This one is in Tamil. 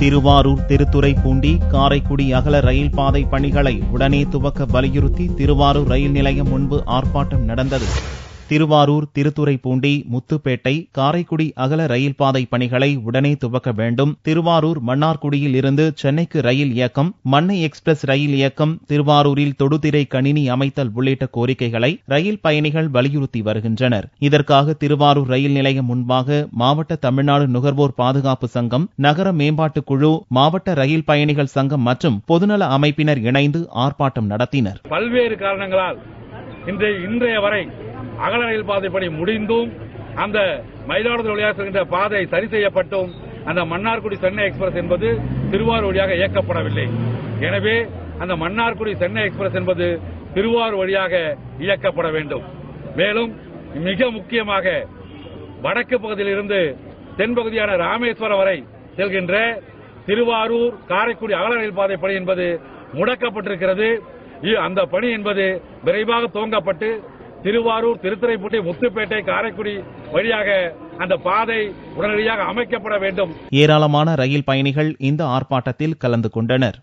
திருவாரூர் திருத்துறைப்பூண்டி காரைக்குடி அகல ரயில் பாதை பணிகளை உடனே துவக்க வலியுறுத்தி திருவாரூர் ரயில் நிலையம் முன்பு ஆர்ப்பாட்டம் நடந்தது. திருவாரூர் திருத்துறைப்பூண்டி முத்துப்பேட்டை காரைக்குடி அகல ரயில் பாதை பணிகளை உடனே துவக்க வேண்டும். திருவாரூர் மன்னார்குடியில் இருந்து சென்னைக்கு ரயில் இயக்கம், மண்ணை எக்ஸ்பிரஸ் ரயில் இயக்கம், திருவாரூரில் தொடுதிரை கணினி அமைத்தல் உள்ளிட்ட கோரிக்கைகளை ரயில் பயணிகள் வலியுறுத்தி வருகின்றனர். இதற்காக திருவாரூர் ரயில் நிலையம் முன்பாக மாவட்ட தமிழ்நாடு நுகர்வோர் பாதுகாப்பு சங்கம், நகர மேம்பாட்டு குழு, மாவட்ட ரயில் பயணிகள் சங்கம் மற்றும் பொதுநல அமைப்பினர் இணைந்து ஆர்ப்பாட்டம் நடத்தினர். பல்வேறு காரணங்களால் இன்றைய வரை அகல ரயில் பாதை பணி முடிந்தும் அந்த மயிலாடுதுறை வழியாக செல்கின்ற பாதை சரி செய்யப்பட்டும் அந்த மன்னார்குடி சென்னை எக்ஸ்பிரஸ் என்பது திருவாரூர் வழியாக இயக்கப்படவில்லை. எனவே அந்த மன்னார்குடி சென்னை எக்ஸ்பிரஸ் என்பது திருவாரூர் வழியாக இயக்கப்பட வேண்டும். மேலும் மிக முக்கியமாக வடக்கு பகுதியில் இருந்து தென்பகுதியான ராமேஸ்வரம் வரை செல்கின்ற திருவாரூர் காரைக்குடி அகல ரயில் பாதை பணி என்பது முடக்கப்பட்டிருக்கிறது. அந்த பணி என்பது விரைவாக துவங்கப்பட்டு திருவாரூர் திருத்துறைப்பூண்டி முத்துப்பேட்டை காரைக்குடி வழியாக அந்த பாதை உடனடியாக அமைக்கப்பட வேண்டும். ஏராளமான ரயில் பயணிகள் இந்த ஆர்ப்பாட்டத்தில் கலந்து கொண்டனர்.